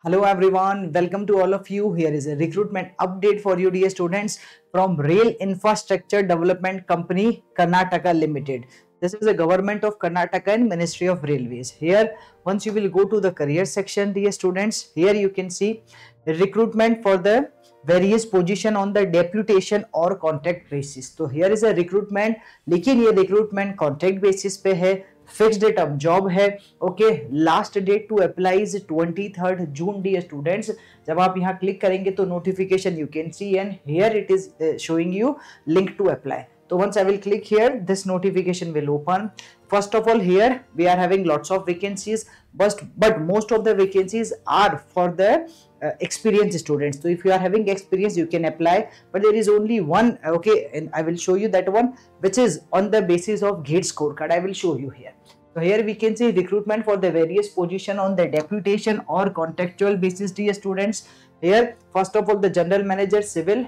Hello everyone, welcome to all of you. Here is a recruitment update for you dear students from Rail Infrastructure Development Company Karnataka Limited. This is the government of Karnataka and Ministry of Railways. Here once you will go to the career section dear students, here you can see recruitment for the various position on the deputation और contract basis. तो here is a recruitment, लेकिन ये recruitment contract basis पे है, fix date of job है. Okay, last date to apply is 23 June dear students. जब आप यहाँ क्लिक करेंगे तो notification you can see and here it is showing you link to apply. So once I will click here, this notification will open. First of all, here we are having lots of vacancies, but most of the vacancies are for the experienced students. So if you are having experience, you can apply. But there is only one, okay, and I will show you that one, which is on the basis of GATE scorecard. I will show you here. So here we can see recruitment for the various position on the deputation or contractual basis, dear students. Here first of all, the general manager civil,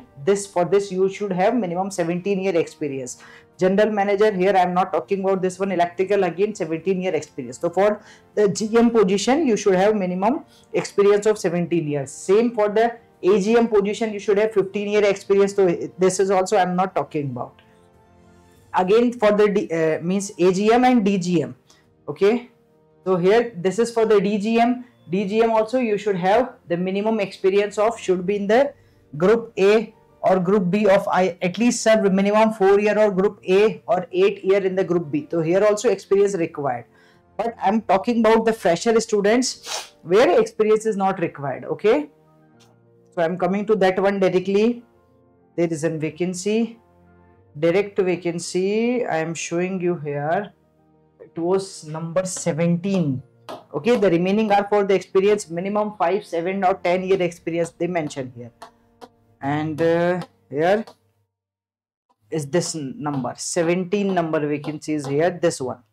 for this you should have minimum 17-year experience. General manager, here I am not talking about this one. Electrical, again 17-year experience. So for the GM position you should have minimum experience of 17 years. Same for the AGM position, you should have 15-year experience. So this is also I am not talking about. Again for the means AGM and DGM. Okay, so here this is for the DGM also you should have the minimum experience of should be in the group A or group B of at least serve minimum 4 year or group A or 8 year in the group B. So here also experience required, but I'm talking about the fresher students where experience is not required. Okay, so I'm coming to that one directly. There is a vacancy, direct vacancy. I am showing you here. It was number 17. Okay, the remaining are for the experience minimum 5, 7 or 10 year experience they mention here. And here is this number 17 number vacancies here. This one,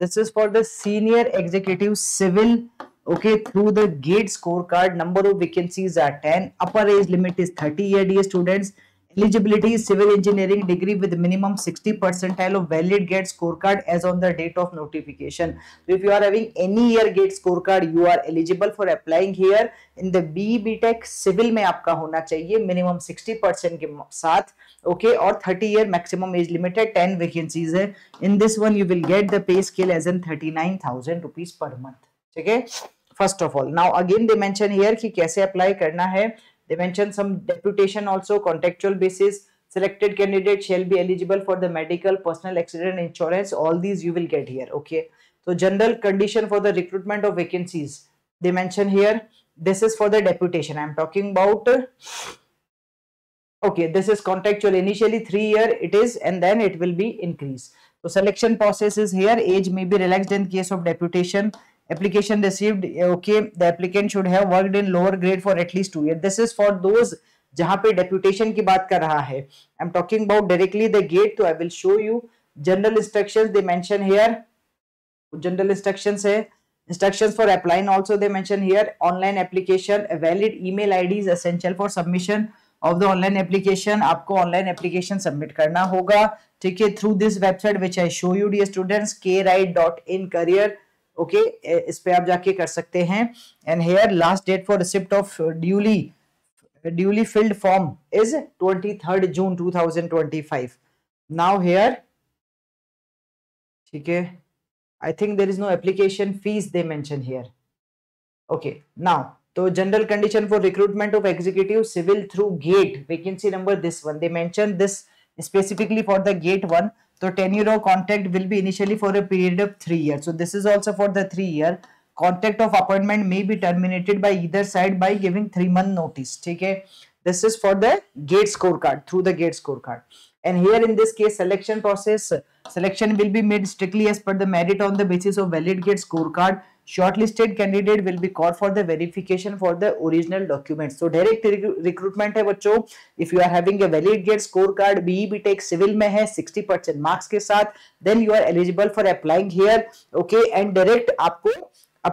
this is for the senior executive civil. Okay, through the GATE scorecard, number of vacancies are 10. Upper age limit is 30 year dear students. Eligibility is civil engineering degree with minimum 60 percentile of valid GATE scorecard as on the date of notification. So if you are having any year GATE scorecard, you are eligible for applying here. In the BTech civil में आपका होना चाहिए minimum 60% के साथ. Okay, और 30 year maximum age limit है, 10 vacancies है. In this one you will get the pay scale as in 39,000 rupees per month. ठीक है, first of all. Now again they mention here कि कैसे apply करना है. They mention some deputation also, contractual basis. Selected candidate shall be eligible for the medical, personal accident insurance. All these you will get here. Okay, so general condition for the recruitment of vacancies they mention here. This is for the deputation I am talking about. Okay, this is contractual. Initially 3 year it is, and then it will be increased. So selection process is here. Age may be relaxed in case of deputation. Application received, okay, the applicant should have worked in lower grade for at least 2 years. This is for those जहां पे deputation की बात कर रहा है. I'm talking about directly the GATE. तो I will show you general instructions they mention here. General instructions है. Instructions for applying also they mention here. Online application, a valid email ID is essential for submission of the online application. आपको online application submit करना होगा, ठीक है, through this website which I show you dear students, kride.in career. Okay, इस पे आप जाके कर सकते हैं. And here last date for receipt of duly filled form is 23 June 2025. Now here, ठीक है, I think there is no application fee they mention here. Okay, now तो general condition for recruitment of executive civil through GATE, vacancy number this one they mention this specifically for the GATE one. So tenure of contract will be initially for a period of 3 years. So this is also for the 3 year. Contract of appointment may be terminated by either side by giving 3-month notice. ठीक है, this is for the GATE scorecard, through the GATE scorecard. And here in this case selection process, selection will be made strictly as per the merit on the basis of valid GATE scorecard. Shortlisted candidate will be called for the verification for the original documents. So direct recruitment है बच्चों. If you are having a valid GATE scorecard, BE BTech civil में है 60% marks के साथ, then you are eligible for applying here. Okay, and direct आपको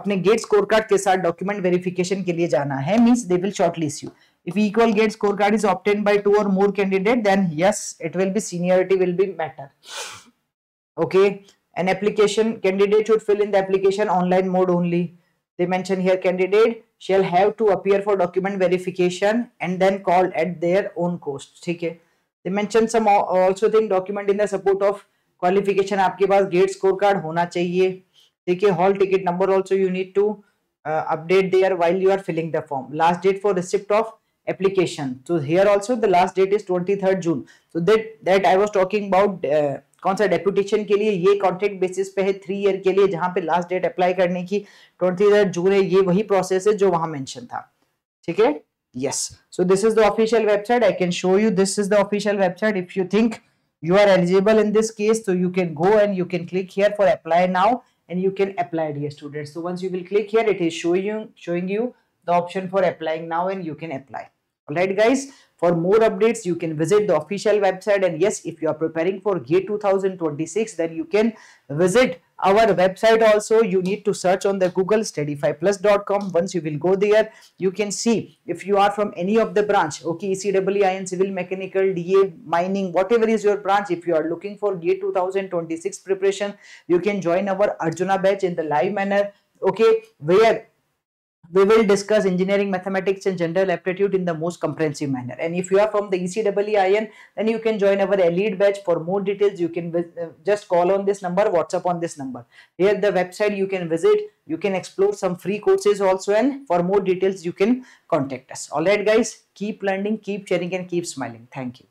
अपने GATE scorecard के साथ document verification के लिए जाना है. Means they will shortlist you. If equal GATE scorecard is obtained by 2 or more candidate, then yes, it will be seniority will be matter. Okay. An application candidate should fill in the application online mode only. They mention here candidate shall have to appear for document verification and then called at their own cost. ठीक है. They mention some also thing document in the support of qualification. आपके पास gate score card होना चाहिए. ठीक है. Hall ticket number also you need to update there while you are filling the form. Last date for receipt of application. So here also the last date is 23rd June. So that I was talking about कौन सा deputation के लिए, ये contract basis पे है 3 year के लिए, जहां पे लास्ट डेट अप्लाई करने की 23rd जून है. ये वही प्रोसेस है जो वहां मेंशन था. ठीक है. Yes. So this is the official website. I can show you. This is the official website. If you think you are eligible in this case, so you can go and you can click here for apply now and you can apply, dear students. So once you will click here, it is showing you the option for applying now and you can apply. Alright guys, for more updates you can visit the official website, and yes, if you are preparing for GATE 2026, then you can visit our website also. You need to search on the Google studyfiplus.com. Once you will go there, you can see if you are from any of the branch, okay, ECEIN, civil, mechanical, DA, mining, whatever is your branch. If you are looking for GATE 2026 preparation, you can join our Arjuna batch in the live manner, okay, where we will discuss engineering, mathematics and general aptitude in the most comprehensive manner. And if you are from the ECEIN, then you can join our elite batch. For more details, you can just call on this number, WhatsApp on this number. Here the website you can visit, you can explore some free courses also, and for more details you can contact us. Alright guys, keep learning, keep sharing and keep smiling. Thank you.